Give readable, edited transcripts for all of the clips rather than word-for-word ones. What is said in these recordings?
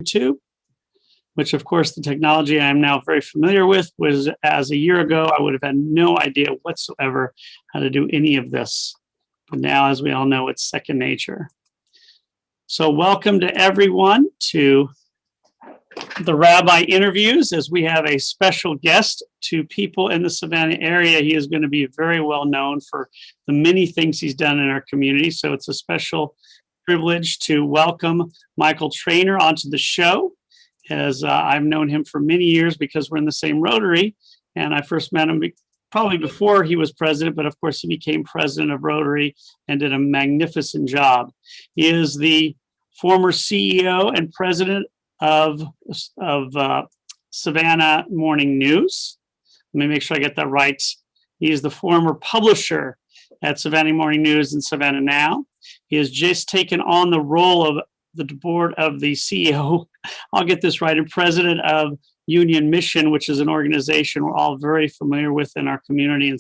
YouTube, which of course the technology I'm now very familiar with, was as a year ago, I would have had no idea whatsoever how to do any of this. But now, as we all know, it's second nature. So welcome to everyone to the Rabbi Interviews, as we have a special guest. To people in the Savannah area, he is going to be very well known for the many things he's done in our community. So it's a special privilege to welcome Michael Trainer onto the show, as I've known him for many years because we're in the same Rotary, and I first met him probably before he was president, but of course he became president of Rotary and did a magnificent job. He is the former CEO and president of Savannah Morning News. Let me make sure I get that right. He is the former publisher at Savannah Morning News and Savannah Now. He has just taken on the role of the board of the CEO, I'll get this right, and president of Union Mission, which is an organization we're all very familiar with in our community and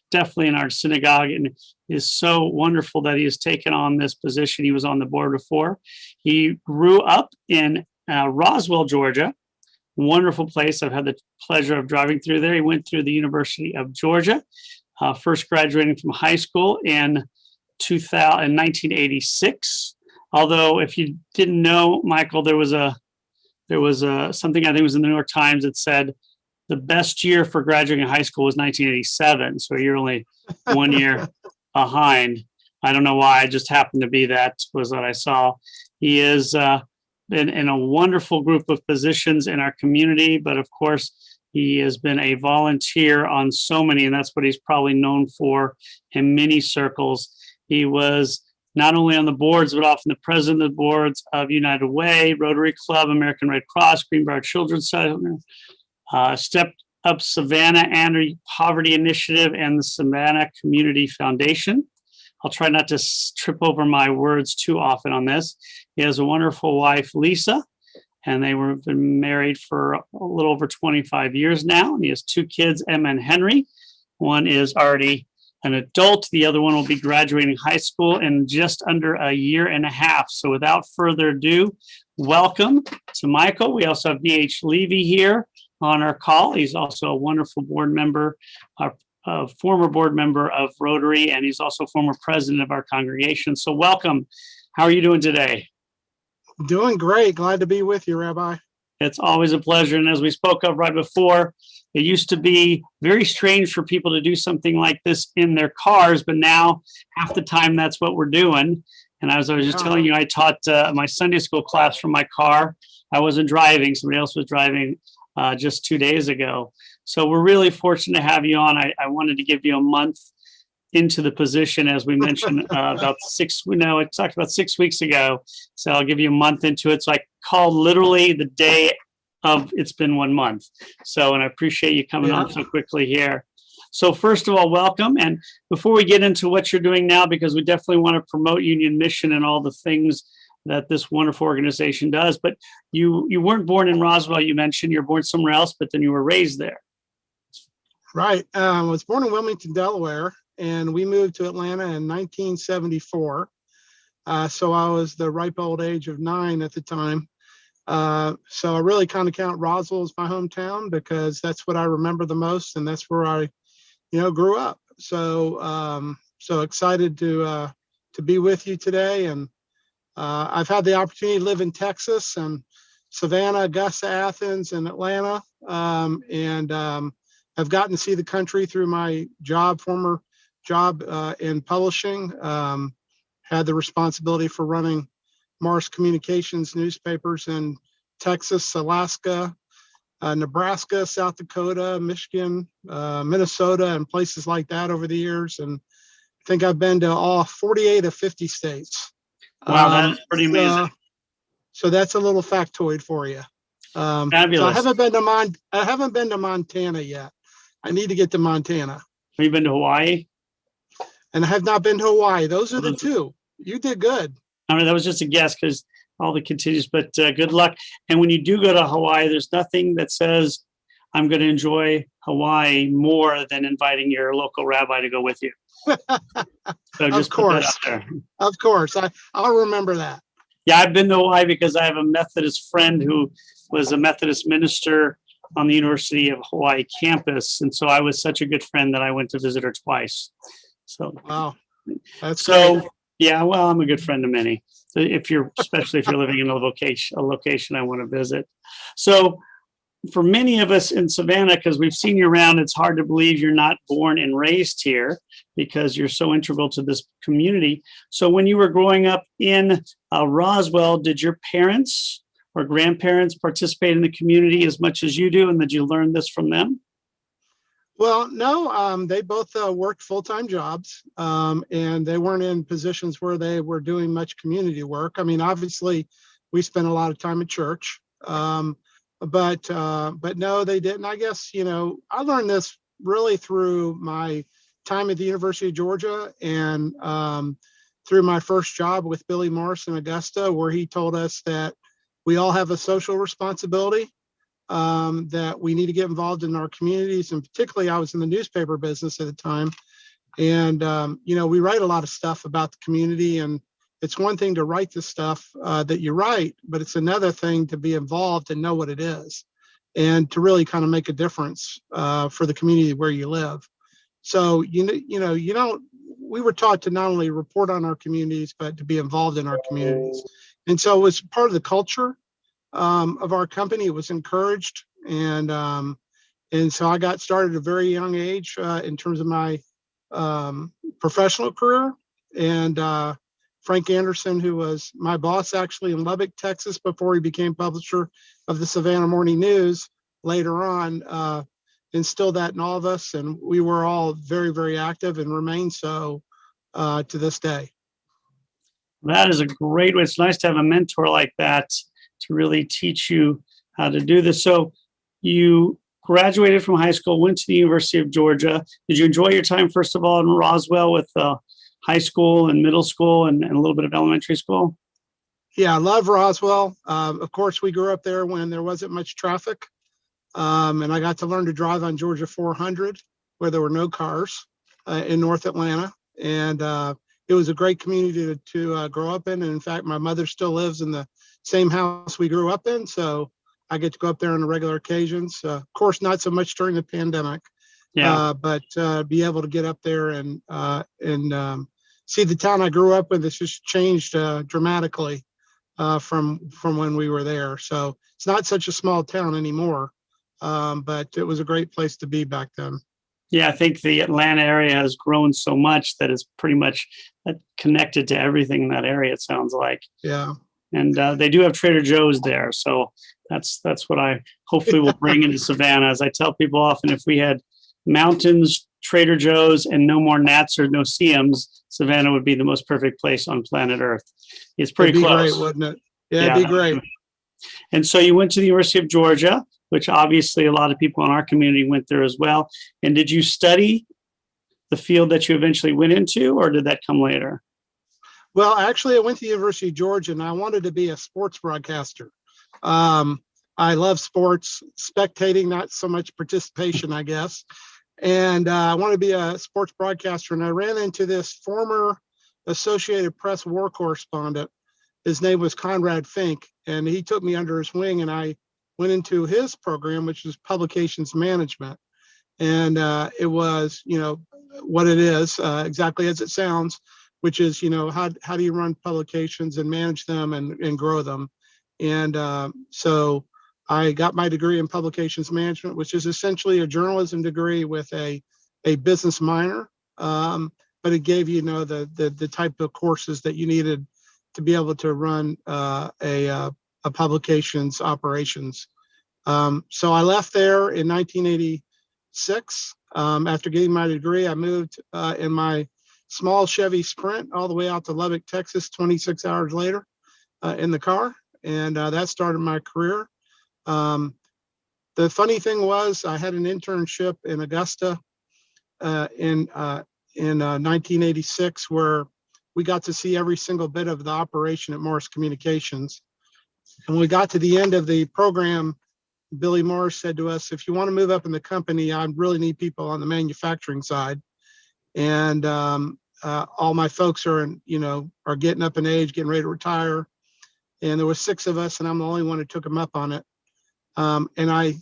definitely in our synagogue. And it is so wonderful that he has taken on this position. He was on the board before. He grew up in Roswell, Georgia, wonderful place. I've had the pleasure of driving through there. He went through the University of Georgia, first graduating from high school in 1986. Although, if you didn't know, Michael, there was something I think was in the New York Times that said the best year for graduating high school was 1987. So you're only 1 year behind. I don't know why. It just happened to be that was what I saw. He is been in a wonderful group of positions in our community, but of course, he has been a volunteer on so many, and that's what he's probably known for in many circles. He was not only on the boards, but often the president of the boards of United Way, Rotary Club, American Red Cross, Greenbrier Children's Center, Step Up Savannah Anti-Poverty Initiative, and the Savannah Community Foundation. I'll try not to trip over my words too often on this. He has a wonderful wife, Lisa, and they were been married for a little over 25 years now. And he has two kids, Emma and Henry. One is already an adult. The other one will be graduating high school in just under a year and a half. So without further ado, welcome to Michael. We also have D.H. Levy here on our call. He's also a wonderful board member, a former board member of Rotary, and he's also former president of our congregation. So welcome. How are you doing today? Doing great. Glad to be with you, Rabbi. It's always a pleasure. And as we spoke of right before, it used to be very strange for people to do something like this in their cars, but now half the time that's what we're doing. And as I was just telling you, I taught my Sunday school class from my car. I wasn't driving. Somebody else was driving just 2 days ago. So we're really fortunate to have you on. I wanted to give you a month into the position, as we mentioned, about 6 weeks ago. So I'll give you a month into it. So I called literally the day of it's been 1 month. So, and I appreciate you coming on so quickly here. So first of all, welcome. And before we get into what you're doing now, because we definitely want to promote Union Mission and all the things that this wonderful organization does, but you weren't born in Roswell, you mentioned. You're born somewhere else, but then you were raised there. Right. I was born in Wilmington, Delaware, and we moved to Atlanta in 1974. So I was the ripe old age of 9 at the time. So I really kind of count Roswell as my hometown because that's what I remember the most, and that's where I, grew up. So so excited to be with you today, and I've had the opportunity to live in Texas and Savannah, Augusta, Athens, and Atlanta, and I've gotten to see the country through my former job in publishing. Had the responsibility for running Mars Communications newspapers in Texas, Alaska, Nebraska, South Dakota, Michigan, Minnesota, and places like that over the years. And I think I've been to all 48 of 50 states. Wow, that's pretty amazing. So that's a little factoid for you. Fabulous. So I haven't been to Montana yet. I need to get to Montana. Have you been to Hawaii? And I have not been to Hawaii. Those are the two. You did good. I mean, that was just a guess because all the continues, but good luck. And when you do go to Hawaii, there's nothing that says I'm going to enjoy Hawaii more than inviting your local rabbi to go with you. So just of course. Put that out there. Of course. I'll remember that. Yeah, I've been to Hawaii because I have a Methodist friend who was a Methodist minister on the University of Hawaii campus. And so I was such a good friend that I went to visit her twice. So, Wow, that's great. yeah, well, I'm a good friend of many. So especially if you're living in a location I want to visit. So for many of us in Savannah, because we've seen you around, it's hard to believe you're not born and raised here because you're so integral to this community. So when you were growing up in Roswell, did your parents or grandparents participate in the community as much as you do? And did you learn this from them? Well, no, they both worked full-time jobs, and they weren't in positions where they were doing much community work. I mean, obviously, we spent a lot of time at church, but no, they didn't. I guess, I learned this really through my time at the University of Georgia and through my first job with Billy Morris in Augusta, where he told us that we all have a social responsibility, that we need to get involved in our communities. And particularly, I was in the newspaper business at the time. And, we write a lot of stuff about the community. And it's one thing to write the stuff that you write, but it's another thing to be involved and know what it is and to really kind of make a difference for the community where you live. So, we were taught to not only report on our communities, but to be involved in our communities. And so it was part of the culture of our company. It was encouraged, and so I got started at a very young age in terms of my professional career. And Frank Anderson, who was my boss actually in Lubbock, Texas, before he became publisher of the Savannah Morning News later on, instilled that in all of us, and we were all very, very active and remain so to this day. That is a great way. It's nice to have a mentor like that to really teach you how to do this. So you graduated from high school, went to the University of Georgia. Did you enjoy your time, first of all, in Roswell with high school and middle school and a little bit of elementary school? Yeah, I love Roswell. Of course, we grew up there when there wasn't much traffic. And I got to learn to drive on Georgia 400, where there were no cars in North Atlanta. And it was a great community to grow up in. And in fact, my mother still lives in the same house we grew up in. So I get to go up there on regular occasions. Of course, not so much during the pandemic, but be able to get up there and see the town I grew up with. It's just changed dramatically from when we were there. So it's not such a small town anymore, but it was a great place to be back then. Yeah, I think the Atlanta area has grown so much that it's pretty much connected to everything in that area, it sounds like. Yeah. And they do have Trader Joe's there. So that's what I hopefully will bring into Savannah. As I tell people often, if we had mountains, Trader Joe's, and no more gnats or no-see-ums, Savannah would be the most perfect place on planet Earth. It's pretty It'd be close. great, wouldn't it? Yeah, it'd be great. And so you went to the University of Georgia, which obviously a lot of people in our community went there as well. And did you study the field that you eventually went into, or did that come later? Well, actually, I went to the University of Georgia, and I wanted to be a sports broadcaster. I love sports, spectating, not so much participation, I guess. And I wanted to be a sports broadcaster. And I ran into this former Associated Press war correspondent. His name was Conrad Fink, and he took me under his wing, and I went into his program, which is publications management. And it was, what it is, exactly as it sounds, which is, how do you run publications and manage them and grow them? And so I got my degree in publications management, which is essentially a journalism degree with a business minor. But it gave you, the type of courses that you needed to be able to run a publications operations. So I left there in 1986. After getting my degree, I moved in my small Chevy Sprint all the way out to Lubbock, Texas, 26 hours later in the car. And that started my career. The funny thing was I had an internship in Augusta in 1986 where we got to see every single bit of the operation at Morris Communications. And when we got to the end of the program, Billy Morris said to us, if you want to move up in the company, I really need people on the manufacturing side. And all my folks are getting up in age, getting ready to retire. and there were 6 of us, and I'm the only one who took him up on it. And I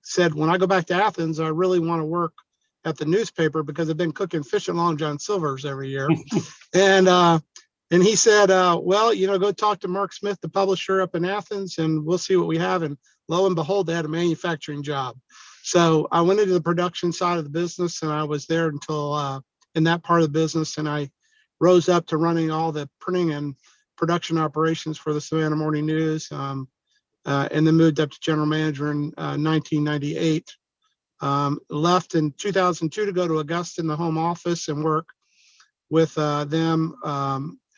said, when I go back to Athens, I really want to work at the newspaper because I've been cooking fish at Long John Silver's every year. And he said, well, go talk to Mark Smith, the publisher up in Athens, and we'll see what we have. And lo and behold, they had a manufacturing job. So I went into the production side of the business, and I was there until in that part of the business. And I rose up to running all the printing and production operations for the Savannah Morning News, and then moved up to general manager in 1998. Left in 2002 to go to Augusta in the home office and work with them,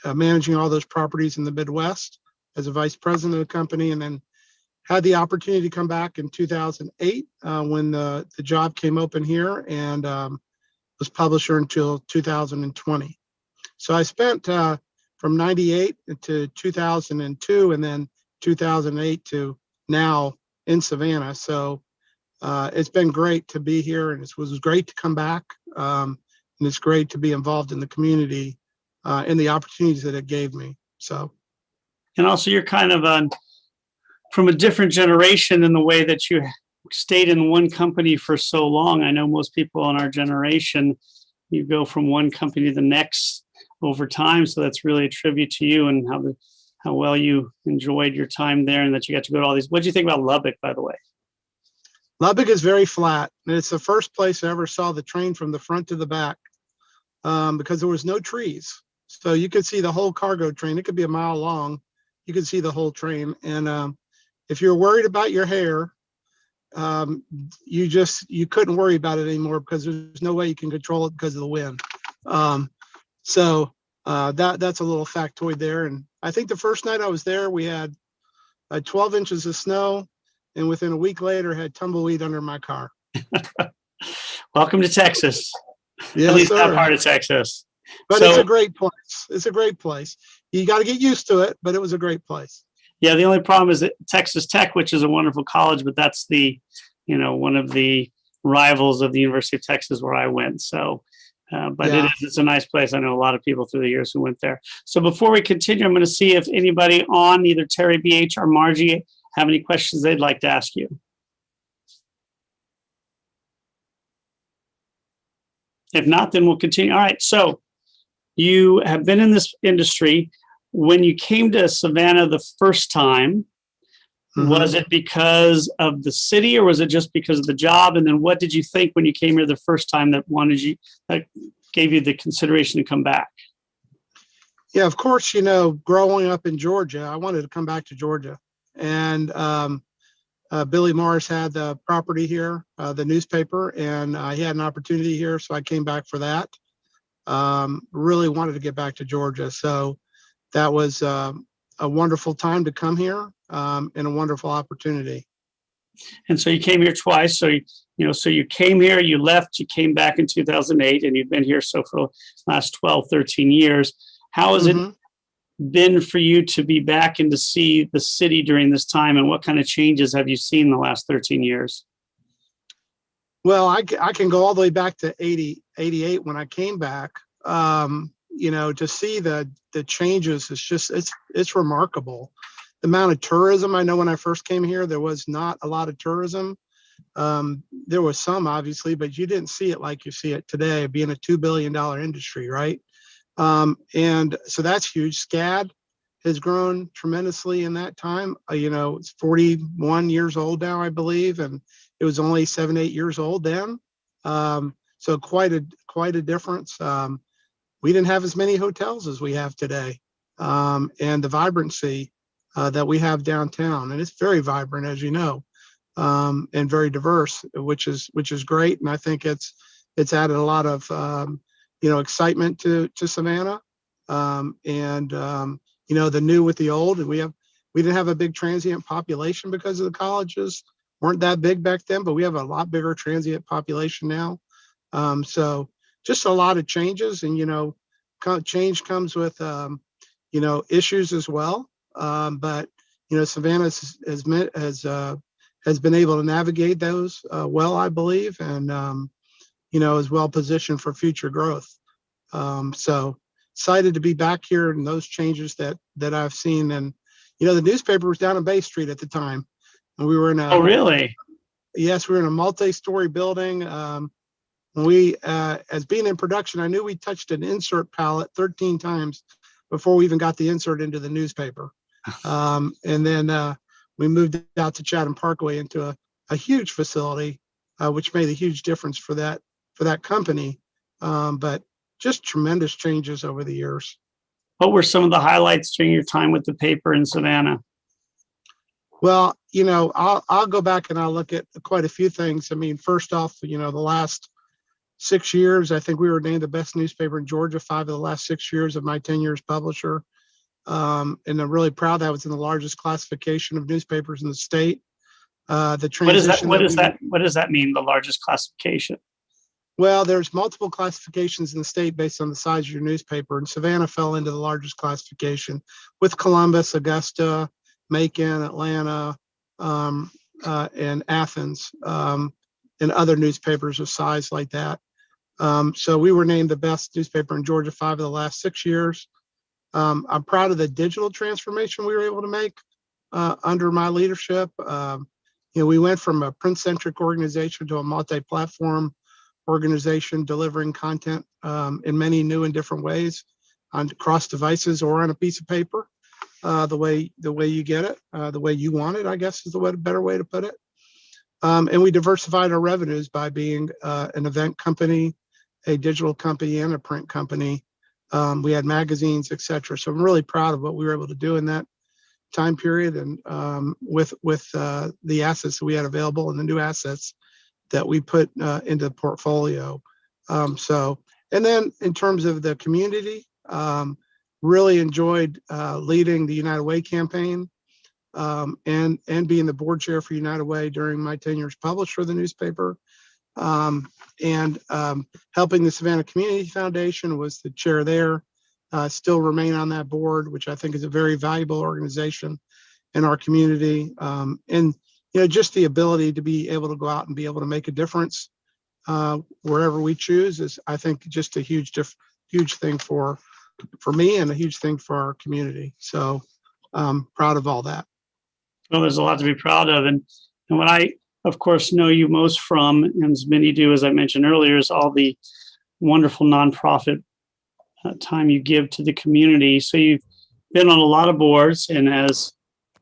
managing all those properties in the Midwest as a vice president of the company, and then had the opportunity to come back in 2008 when the job came open here, and was publisher until 2020. So I spent from 98 to 2002, and then 2008 to now in Savannah. So it's been great to be here, and it was great to come back. And it's great to be involved in the community and the opportunities that it gave me. So, And also, you're kind of from a different generation in the way that you stayed in one company for so long. I know most people in our generation, you go from one company to the next over time. So that's really a tribute to you and how well you enjoyed your time there, and that you got to go to all these. What do you think about Lubbock, by the way? Lubbock is very flat, and it's the first place I ever saw the train from the front to the back, because there was no trees. So you could see the whole cargo train. It could be a mile long. You could see the whole train. And if you're worried about your hair, you couldn't worry about it anymore because there's no way you can control it because of the wind. So that's a little factoid there. And I think the first night I was there, we had 12 inches of snow, and within a week later had tumbleweed under my car. Welcome to Texas. Yes, at least sir. that part of Texas. But So, it's a great place. It's a great place. You got to get used to it, but it was a great place. yeah, the only problem is that Texas Tech, which is a wonderful college, but that's one of the rivals of the University of Texas where I went. So, but Yeah. it's a nice place. I know a lot of people through the years who went there. So before we continue, I'm going to see if anybody on either Terry BH or Margie have any questions they'd like to ask you. If not, then we'll continue. All right. So you have been in this industry. When you came to Savannah the first time, was it because of the city, or was it just because of the job? And then what did you think when you came here the first time that gave you the consideration to come back? Yeah, of course, growing up in Georgia, I wanted to come back to Georgia. And Billy Morris had the property here, the newspaper, and he had an opportunity here, so I came back for that. Really wanted to get back to Georgia. So that was a wonderful time to come here, and a wonderful opportunity. And so you came here twice. So, so you came here, you left, you came back in 2008, and you've been here so for the last 12, 13 years. How has it been for you to be back and to see the city during this time? And what kind of changes have you seen in the last 13 years? Well, I can go all the way back to 88 when I came back. To see the changes, it's remarkable. The amount of tourism. I know when I first came here, there was not a lot of tourism. There was some, obviously, but you didn't see it like you see it today, being a $2 billion industry, right? And so that's huge. SCAD has grown tremendously in that time. It's 41 years old now, I believe, and it was only 7, 8 years old then. So quite a difference. We didn't have as many hotels as we have today, and the vibrancy that we have downtown, and it's very vibrant, as you know, and very diverse, which is great. And I think it's added a lot of excitement to Savannah, and the new with the old. And we didn't have a big transient population because of the colleges weren't that big back then, but we have a lot bigger transient population now. So just a lot of changes, and change comes with issues as well. But Savannah has been able to navigate those well, I believe, and is well positioned for future growth. So excited to be back here, and those changes that I've seen, and The newspaper was down on Bay Street at the time, and we were in Oh, really? yes, we were in a multi-story building. As being in production, I knew we touched an insert pallet 13 times before we even got the insert into the newspaper. And then we moved out to Chatham Parkway into a huge facility, which made a huge difference for that company. But just tremendous changes over the years. What were some of the highlights during your time with the paper in Savannah? Well, I'll go back and I'll look at quite a few things. I mean, first off, the last 6 years, I think we were named the best newspaper in Georgia 5 of the last 6 years of my tenure as publisher. And I'm really proud that I was in the largest classification of newspapers in the state. The transition. What does that mean? The largest classification? Well, there's multiple classifications in the state based on the size of your newspaper, and Savannah fell into the largest classification with Columbus, Augusta, Macon, Atlanta, and Athens, and other newspapers of size like that. So we were named the best newspaper in Georgia 5 of the last 6 years. I'm proud of the digital transformation we were able to make under my leadership. We went from a print-centric organization to a multi-platform organization delivering content in many new and different ways on cross devices or on a piece of paper, the way you get it, the way you want it, I guess is the better way to put it. And we diversified our revenues by being an event company, a digital company, and a print company. We had magazines, et cetera. So I'm really proud of what we were able to do in that time period, and with the assets that we had available and the new assets that we put into the portfolio. And then in terms of the community, really enjoyed leading the United Way campaign and being the board chair for United Way during my tenure as publisher of the newspaper. And helping the Savannah Community Foundation, was the chair there. Still remain on that board, which I think is a very valuable organization in our community. And just the ability to be able to go out and be able to make a difference wherever we choose is, I think, just a huge thing for me and a huge thing for our community. So proud of all that. Well, there's a lot to be proud of. And what I, of course, know you most from, and as many do, as I mentioned earlier, is all the wonderful nonprofit time you give to the community. So you've been on a lot of boards, and as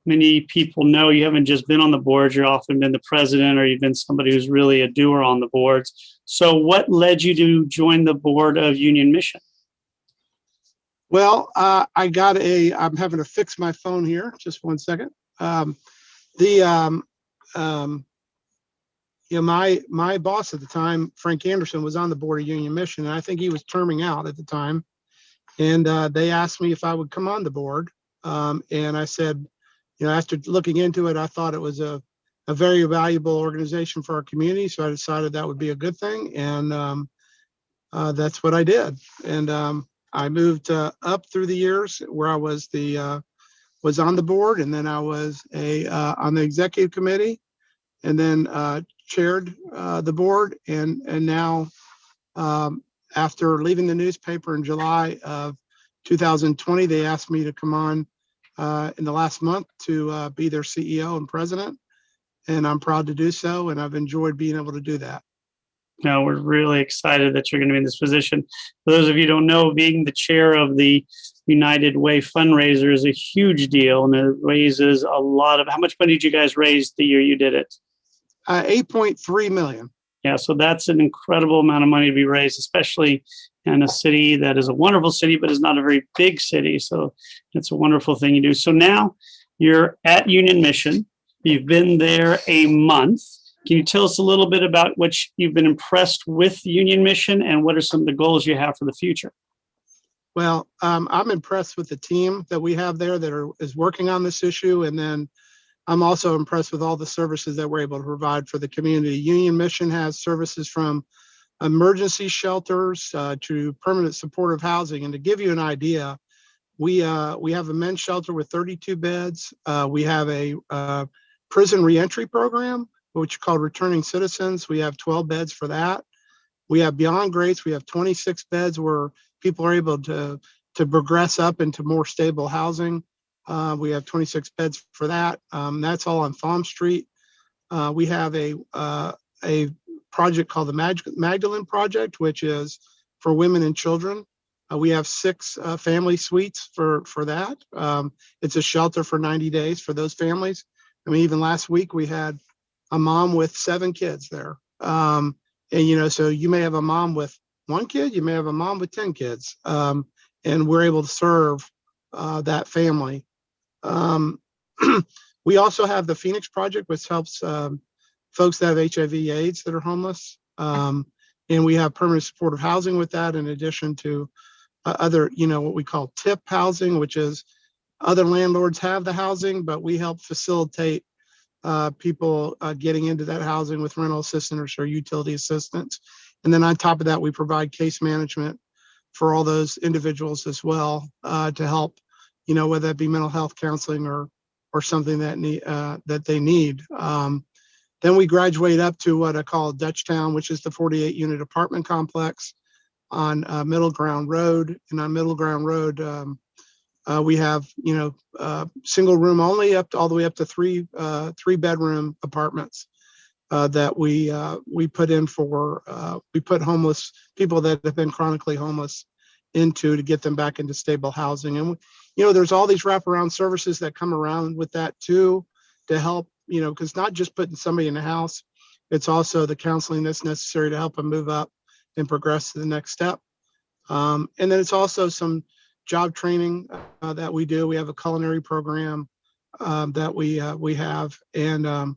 many people know, you haven't just been on the boards, you've often been the president, or you've been somebody who's really a doer on the boards. So what led you to join the board of Union Mission? Well, I'm having to fix my phone here. Just one second. My boss at the time, Frank Anderson, was on the board of Union Mission, and I think he was terming out at the time. And they asked me if I would come on the board. And I said, after looking into it, I thought it was a very valuable organization for our community. So I decided that would be a good thing. And that's what I did. And I moved up through the years where I was on the board, and then I was on the executive committee, and then chaired the board. And now, after leaving the newspaper in July of 2020, they asked me to come on in the last month to be their CEO and president. And I'm proud to do so. And I've enjoyed being able to do that. No, we're really excited that you're going to be in this position. For those of you who don't know, being the chair of the United Way fundraiser is a huge deal, and it raises a lot of. How much money did you guys raise the year you did it? $8.3 million. Yeah, so that's an incredible amount of money to be raised, especially in a city that is a wonderful city, but is not a very big city. So it's a wonderful thing you do. So now you're at Union Mission. You've been there a month. Can you tell us a little bit about what you've been impressed with Union Mission, and what are some of the goals you have for the future? Well, I'm impressed with the team that we have there that is working on this issue. And then I'm also impressed with all the services that we're able to provide for the community. Union Mission has services from emergency shelters to permanent supportive housing. And to give you an idea, we have a men's shelter with 32 beds. We have a prison reentry program, which is called Returning Citizens. We have 12 beds for that. We have Beyond Grace. We have 26 beds where people are able to progress up into more stable housing. We have 26 beds for that. That's all on Farm Street. We have a project called the Magdalene Project, which is for women and children. We have 6 family suites for that. It's a shelter for 90 days for those families. I mean, even last week we had a mom with 7 kids there. And so you may have a mom with 1 kid, you may have a mom with 10 kids, and we're able to serve that family. We also have the Phoenix Project, which helps folks that have HIV/AIDS that are homeless. And we have permanent supportive housing with that, in addition to other, what we call TIP housing, which is other landlords have the housing, but we help facilitate people getting into that housing with rental assistance or utility assistance. And then on top of that, we provide case management for all those individuals as well, to help, whether that be mental health counseling or something that they need. Then we graduate up to what I call Dutchtown, which is the 48-unit apartment complex on Middle Ground Road. And on Middle Ground Road, we have, single room only all the way up to 3-bedroom apartments that we put in for, we put homeless people that have been chronically homeless into, to get them back into stable housing. And, there's all these wraparound services that come around with that too, to help, because not just putting somebody in a house, it's also the counseling that's necessary to help them move up and progress to the next step. And then it's also some job training that we do. We have a culinary program that we have, and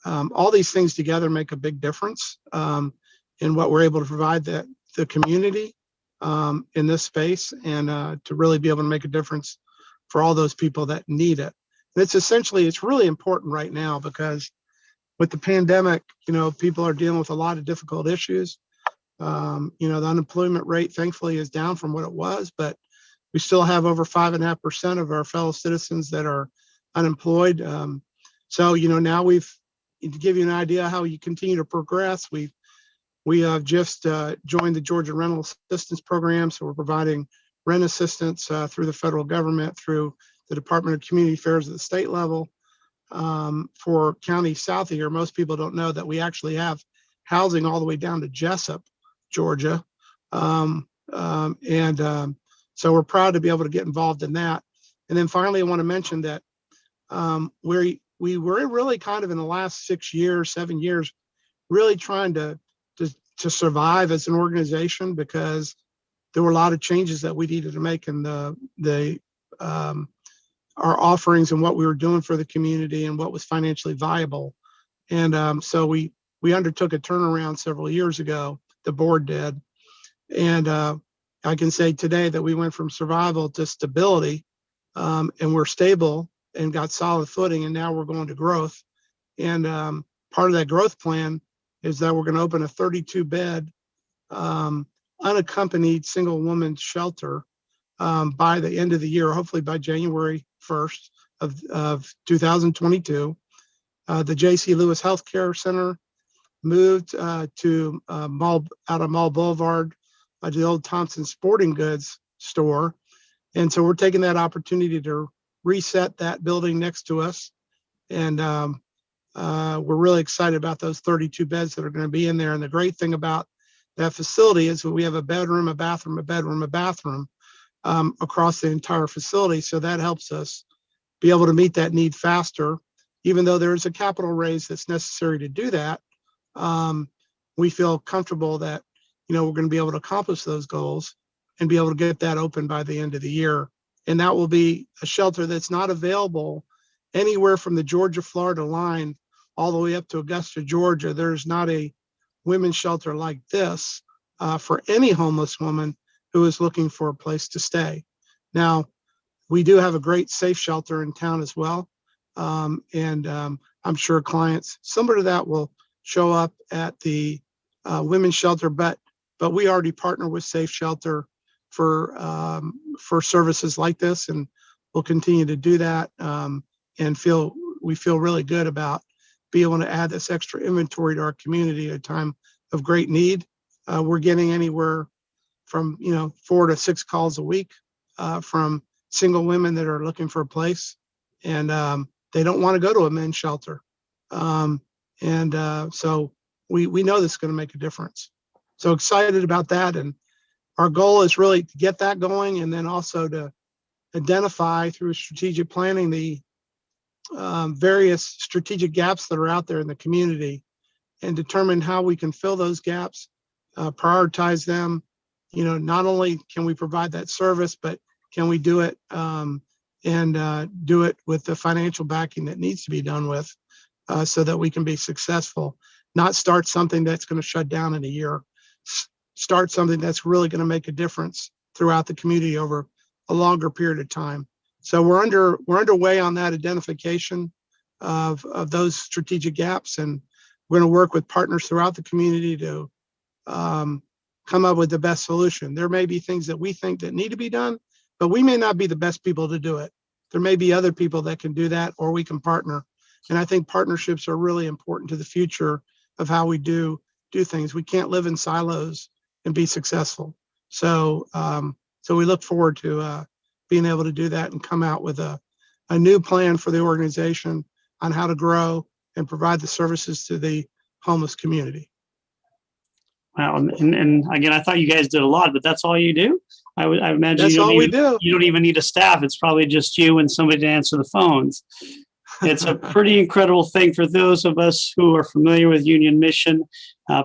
all these things together make a big difference in what we're able to provide the community in this space, and to really be able to make a difference for all those people that need it. And it's really important right now, because with the pandemic, people are dealing with a lot of difficult issues. The unemployment rate, thankfully, is down from what it was, but we still have over 5.5% of our fellow citizens that are unemployed. So, now to give you an idea how you continue to progress, we have just joined the Georgia Rental Assistance Program. So we're providing rent assistance through the federal government, through the Department of Community Affairs at the state level. For counties south of here, most people don't know that we actually have housing all the way down to Jessup, Georgia. So we're proud to be able to get involved in that. And then finally, I want to mention that we were really kind of in the last 7 years, really trying to survive as an organization, because there were a lot of changes that we needed to make in our offerings and what we were doing for the community and what was financially viable. And so we undertook a turnaround several years ago. The board did. And I can say today that we went from survival to stability, and we're stable and got solid footing, and now we're going to growth. And part of that growth plan is that we're going to open a 32-bed unaccompanied single woman shelter by the end of the year, hopefully by January 1st of 2022. The J.C. Lewis Healthcare Center moved to out of Mall Boulevard, to the old Thompson Sporting Goods store. And so we're taking that opportunity to reset that building next to us. And we're really excited about those 32 beds that are going to be in there. And the great thing about that facility is that we have a bedroom, a bathroom, a bedroom, a bathroom across the entire facility. So that helps us be able to meet that need faster. Even though there's a capital raise that's necessary to do that, we feel comfortable that, we're going to be able to accomplish those goals and be able to get that open by the end of the year. And that will be a shelter that's not available anywhere from the Georgia-Florida line all the way up to Augusta, Georgia. There's not a women's shelter like this for any homeless woman who is looking for a place to stay. Now, we do have a great safe shelter in town as well. And I'm sure clients similar to that will show up at the women's shelter, but we already partner with Safe Shelter for services like this, and we'll continue to do that, and we feel really good about being able to add this extra inventory to our community at a time of great need. We're getting anywhere from 4 to 6 calls a week from single women that are looking for a place, and they don't want to go to a men's shelter. So we know this is going to make a difference. So excited about that. And our goal is really to get that going, and then also to identify through strategic planning the various strategic gaps that are out there in the community, and determine how we can fill those gaps, prioritize them. Not only can we provide that service, but can we do it and do it with the financial backing that needs to be done with, so that we can be successful. Not start something that's going to shut down in a year. Start something that's really going to make a difference throughout the community over a longer period of time. So we're underway on that identification of those strategic gaps, and we're going to work with partners throughout the community to come up with the best solution. There may be things that we think that need to be done, but we may not be the best people to do it. There may be other people that can do that, or we can partner. And I think partnerships are really important to the future of how we do things. We can't live in silos and be successful. So we look forward to being able to do that and come out with a new plan for the organization on how to grow and provide the services to the homeless community. Wow. And again, I thought you guys did a lot, but that's all you do? I imagine That's all we do. You don't even need a staff. It's probably just you and somebody to answer the phones. It's a pretty incredible thing for those of us who are familiar with Union Mission,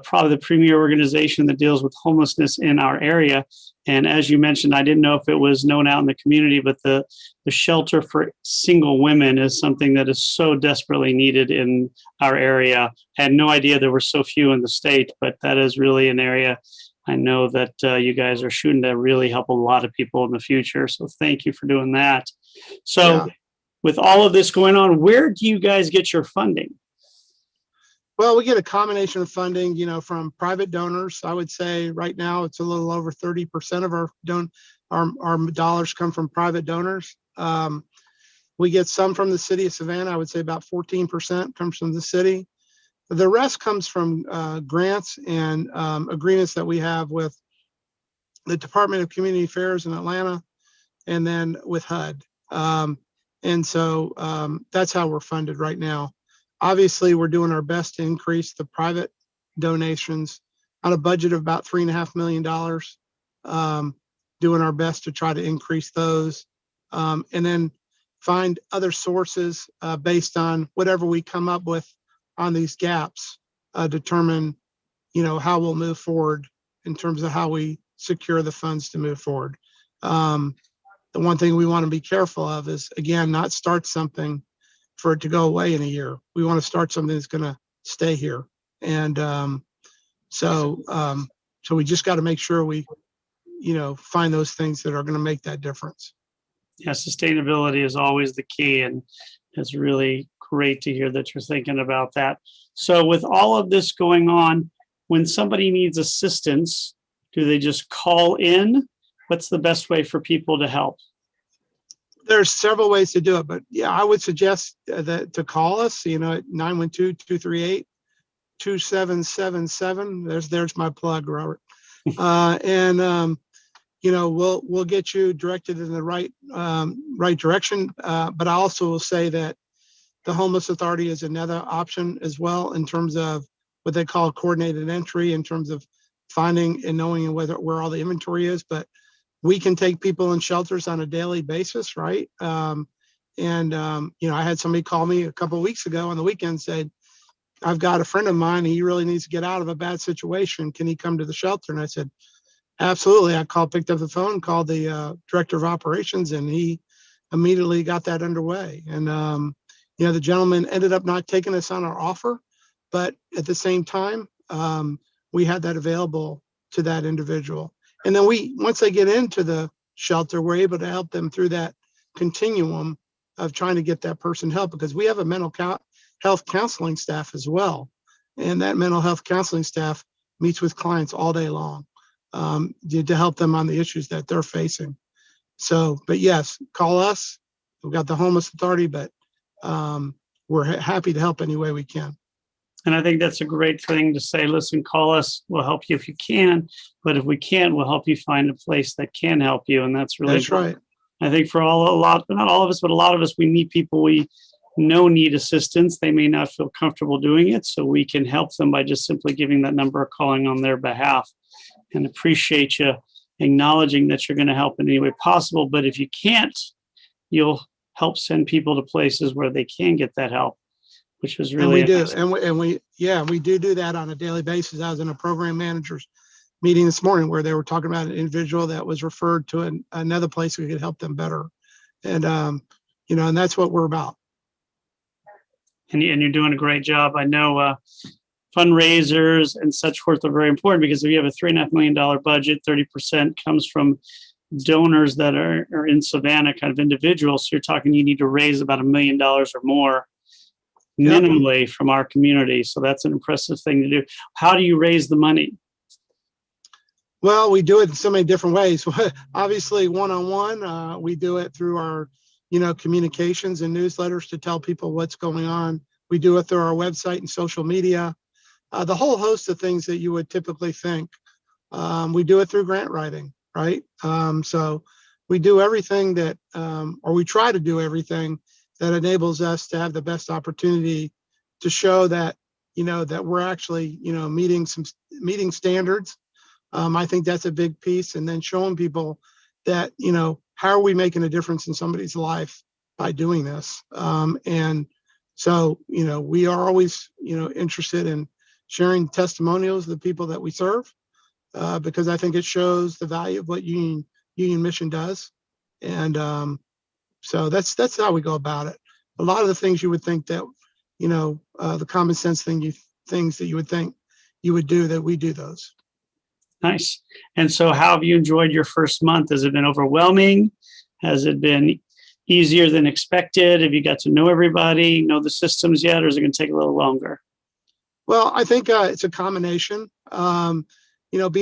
probably the premier organization that deals with homelessness in our area. And as you mentioned, I didn't know if it was known out in the community, but the shelter for single women is something that is so desperately needed in our area. I had no idea there were so few in the state, but that is really an area I know that you guys are shooting to really help a lot of people in the future. So thank you for doing that. So with all of this going on, where do you guys get your funding? Well, we get a combination of funding, from private donors. I would say right now it's a little over 30% of our dollars come from private donors. We get some from the city of Savannah. I would say about 14% comes from the city. The rest comes from grants and agreements that we have with the Department of Community Affairs in Atlanta, and then with HUD. And so that's how we're funded right now. Obviously, we're doing our best to increase the private donations on a budget of about $3.5 million, doing our best to try to increase those, and then find other sources based on whatever we come up with on these gaps, determine, how we'll move forward in terms of how we secure the funds to move forward. The one thing we want to be careful of is, again, not start something for it to go away in a year. We want to start something that's going to stay here. And so we just got to make sure we, find those things that are going to make that difference. Yeah, sustainability is always the key. And it's really great to hear that you're thinking about that. So with all of this going on, when somebody needs assistance, do they just call in? What's the best way for people to help? There's several ways to do it, but yeah, I would suggest that to call us, at 912-238-2777. There's my plug, Robert. We'll get you directed in the right direction. But I also will say that the Homeless Authority is another option as well, in terms of what they call coordinated entry, in terms of finding and knowing where all the inventory is. But we can take people in shelters on a daily basis, right? I had somebody call me a couple of weeks ago on the weekend, said, I've got a friend of mine, he really needs to get out of a bad situation. Can he come to the shelter? And I said, absolutely. I picked up the phone, called the director of operations, and he immediately got that underway. And, the gentleman ended up not taking us on our offer, but at the same time, we had that available to that individual. And then once they get into the shelter, we're able to help them through that continuum of trying to get that person help, because we have a mental health counseling staff as well. And that mental health counseling staff meets with clients all day long to help them on the issues that they're facing. So, but yes, call us. We've got the Homeless Authority, but we're happy to help any way we can. And I think that's a great thing to say. Listen, call us. We'll help you if you can. But if we can't, we'll help you find a place that can help you. And that's really right. I think for not all of us, but a lot of us, we meet people we know need assistance. They may not feel comfortable doing it, so we can help them by just simply giving that number or calling on their behalf. And appreciate you acknowledging that you're going to help in any way possible. But if you can't, you'll help send people to places where they can get that help, which was And really we do, nice. we do that on a daily basis. I was in a program managers meeting this morning where they were talking about an individual that was referred to another place we could help them better. And, and that's what we're about. And you're doing a great job. I know fundraisers and such forth are very important, because if you have a $3.5 million budget, 30% comes from donors that are in Savannah, kind of individuals. So you're talking, you need to raise about $1 million or more minimally from our community. So that's an impressive thing to do. How do you raise the money? Well, we do it in so many different ways. Obviously, one-on-one, we do it through our, communications and newsletters to tell people what's going on. We do it through our website and social media, the whole host of things that you would typically think. We do it through grant writing, right? So we do everything that, or we try to do everything that enables us to have the best opportunity to show that, that we're actually, meeting standards. I think that's a big piece. And then showing people that, how are we making a difference in somebody's life by doing this? And so, we are always, interested in sharing testimonials of the people that we serve, because I think it shows the value of what Union Mission does. And so that's how we go about it. A lot of the things you would think that, the common sense things that you would think you would do, that we do those. Nice. And so how have you enjoyed your first month? Has it been overwhelming? Has it been easier than expected? Have you got to know everybody, know the systems yet, or is it going to take a little longer? Well, I think it's a combination. Being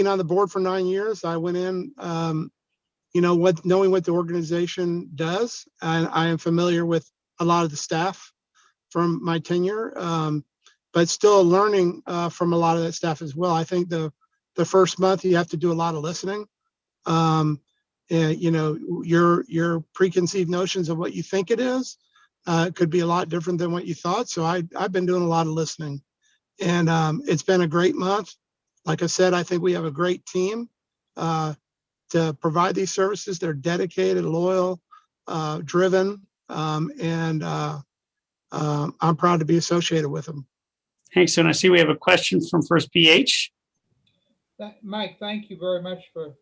on the board for 9 years, I went in, knowing what the organization does, and I am familiar with a lot of the staff from my tenure, but still learning from a lot of that staff as well. I think the first month you have to do a lot of listening. And, your preconceived notions of what you think it is could be a lot different than what you thought. So I've been doing a lot of listening, and it's been a great month. Like I said, I think we have a great team to provide these services. They're dedicated, loyal, driven, and I'm proud to be associated with them. Thanks. And I see we have a question from First PH. Mike, thank you very much for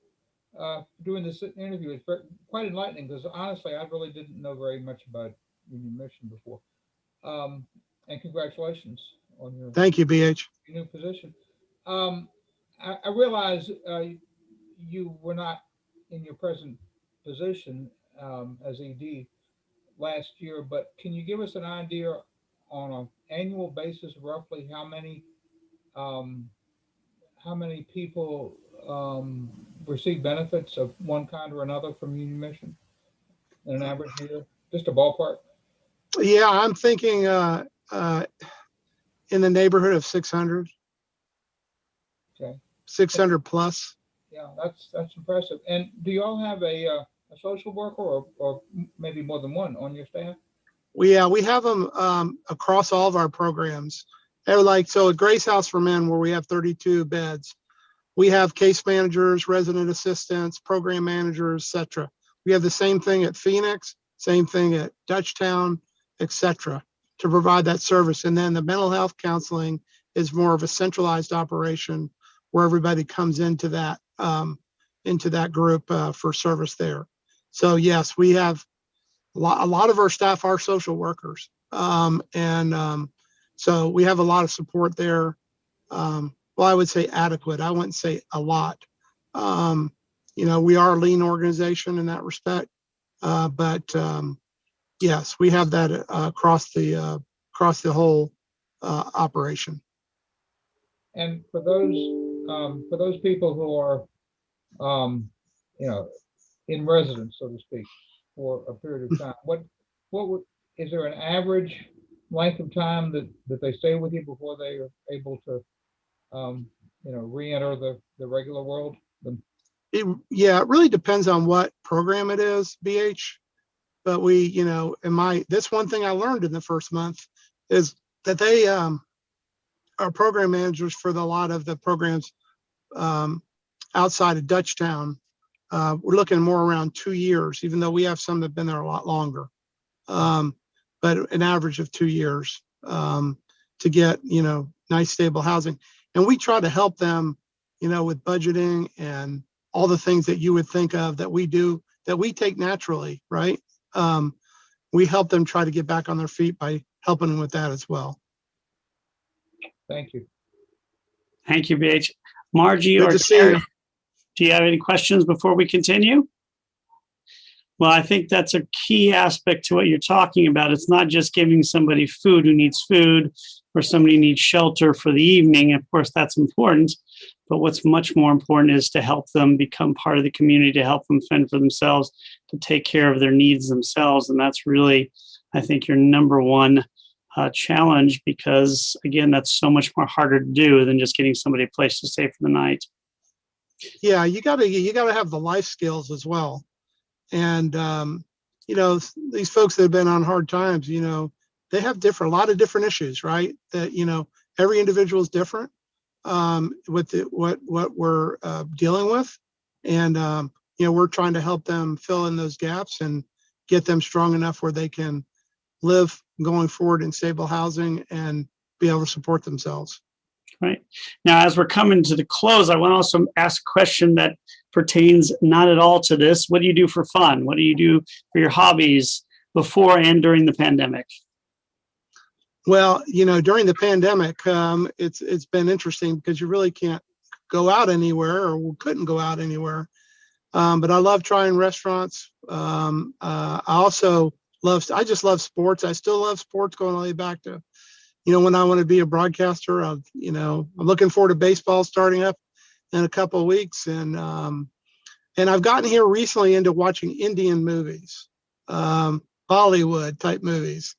doing this interview. It's quite enlightening, because honestly, I really didn't know very much about Union Mission before. And congratulations on your Thank you, BH. new position. I realize you were not in your present position as ED last year, but can you give us an idea on an annual basis, roughly how many people receive benefits of one kind or another from Union Mission in an average year? Just a ballpark. Yeah, I'm thinking in the neighborhood of 600. Okay. 600 plus. Yeah, that's impressive. And do you all have a social worker or maybe more than one on your staff? We have them across all of our programs. So at Grace House for Men, where we have 32 beds, we have case managers, resident assistants, program managers, etc. We have the same thing at Phoenix, same thing at Dutchtown, etc., to provide that service. And then the mental health counseling is more of a centralized operation where everybody comes into that group for service there. So yes, we have a lot of our staff are social workers, so we have a lot of support there. Well, I would say adequate. I wouldn't say a lot. We are a lean organization in that respect, but yes, we have that across the whole operation. And for those people who are, in residence, so to speak, for a period of time, is there an average length of time that they stay with you before they are able to, re-enter the regular world? Yeah, it really depends on what program it is, BH. But we, this one thing I learned in the first month is that they are program managers for a lot of the programs um, outside of Dutchtown. We're looking more around 2 years, even though we have some that have been there a lot longer. But an average of 2 years to get, nice stable housing. And we try to help them, with budgeting and all the things that you would think of that we do, that we take naturally, right? We help them try to get back on their feet by helping them with that as well. Thank you. Thank you, BH. Margie Good or to see Terry, you. do you have any questions before we continue? Well, I think that's a key aspect to what you're talking about. It's not just giving somebody food who needs food or somebody needs shelter for the evening. Of course, that's important. But what's much more important is to help them become part of the community, to help them fend for themselves, to take care of their needs themselves. And that's really, I think, your number one challenge, because, again, that's so much more harder to do than just getting somebody a place to stay for the night. Yeah, you gotta have the life skills as well. And these folks that have been on hard times, they have a lot of different issues, right? That every individual is different with what we're dealing with, and we're trying to help them fill in those gaps and get them strong enough where they can live going forward in stable housing and be able to support themselves. Right. Now, as we're coming to the close, I want to also ask a question that pertains not at all to this. What do you do for fun? What do you do for your hobbies before and during the pandemic? Well, during the pandemic, it's been interesting because you really can't go out anywhere, or couldn't go out anywhere. But I love trying restaurants. I just love sports. I still love sports, going all the way back to when I want to be a broadcaster. I'm looking forward to baseball starting up in a couple of weeks, and I've gotten here recently into watching Indian movies, Bollywood type movies,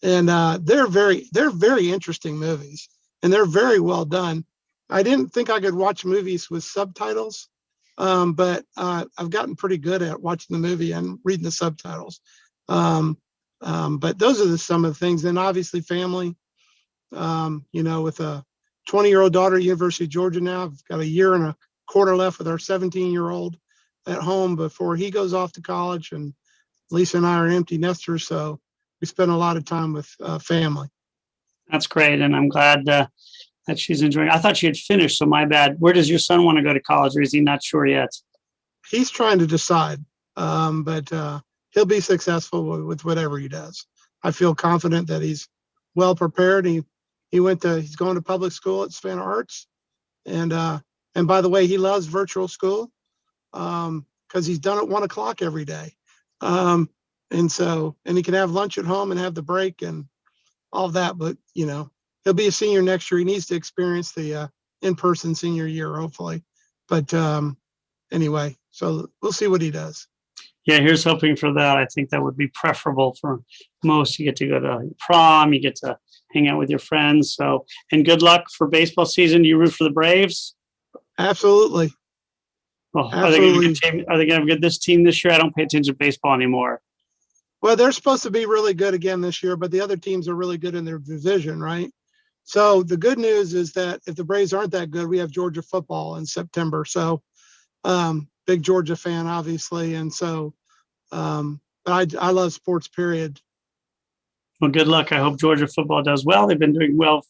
and they're very interesting movies, and they're very well done. I didn't think I could watch movies with subtitles, but I've gotten pretty good at watching the movie and reading the subtitles. But those are some of the things, and obviously family. With a 20-year-old daughter at University of Georgia now, I've got a year and a quarter left with our 17-year-old at home before he goes off to college, and Lisa and I are empty nesters, so we spend a lot of time with family. That's great, and I'm glad that she's enjoying. I thought she had finished, so my bad. Where does your son want to go to college, or is he not sure yet? He's trying to decide, but he'll be successful with whatever he does. I feel confident that he's well prepared. He's going to public school at Savannah Arts, and by the way, he loves virtual school because he's done it 1 o'clock every day, and he can have lunch at home and have the break and all that. But he'll be a senior next year. He needs to experience the in-person senior year, hopefully. But anyway, so we'll see what he does. Yeah, here's hoping for that. I think that would be preferable for most. You get to go to prom, you get to hang out with your friends. So, and good luck for baseball season. Do you root for the Braves? Absolutely. Well, Absolutely. Are they going to have this team this year? I don't pay attention to baseball anymore. Well, they're supposed to be really good again this year, but the other teams are really good in their division, right? So the good news is that if the Braves aren't that good, we have Georgia football in September. So big Georgia fan, obviously. And so but I love sports, period. Well, good luck. I hope Georgia football does well. They've been doing well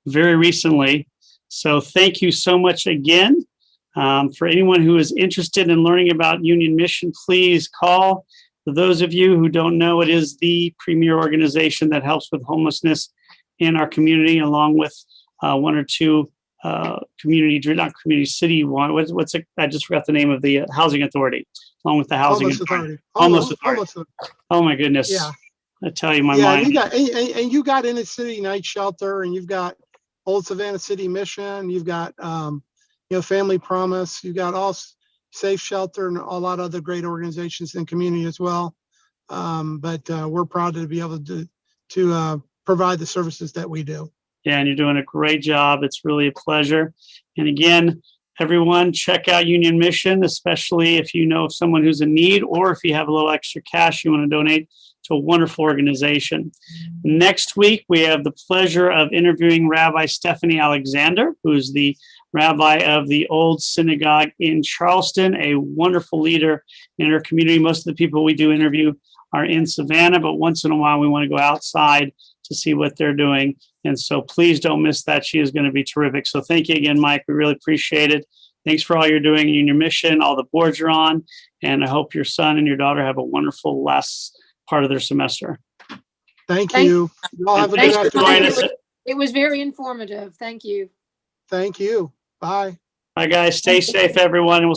very recently. So thank you so much again. For anyone who is interested in learning about Union Mission, please call. For those of you who don't know, it is the premier organization that helps with homelessness in our community, along with one or two city one. What's it? I just forgot the name of the housing authority, along with the housing authority. Homeless authority. Oh my goodness. Yeah. I tell you, my mind. You got Inner City Night Shelter, and you've got Old Savannah City Mission. You've got Family Promise. You've got all Safe Shelter and a lot of other great organizations in the community as well. But we're proud to be able to provide the services that we do. Yeah, and you're doing a great job. It's really a pleasure. And again, everyone check out Union Mission, especially if you know of someone who's in need, or if you have a little extra cash you want to donate to a wonderful organization. Next week, we have the pleasure of interviewing Rabbi Stephanie Alexander, who's the rabbi of the Old Synagogue in Charleston, a wonderful leader in her community. Most of the people we do interview are in Savannah, but once in a while we want to go outside to see what they're doing. And so please don't miss that. She is going to be terrific. So thank you again, Mike. We really appreciate it. Thanks for all you're doing in your mission, all the boards you're on. And I hope your son and your daughter have a wonderful last part of their semester. Thank you. You all have a good Thanks for afternoon. joining us. It was very informative. Thank you. Thank you. Bye. Bye, guys. Stay safe, everyone. And we'll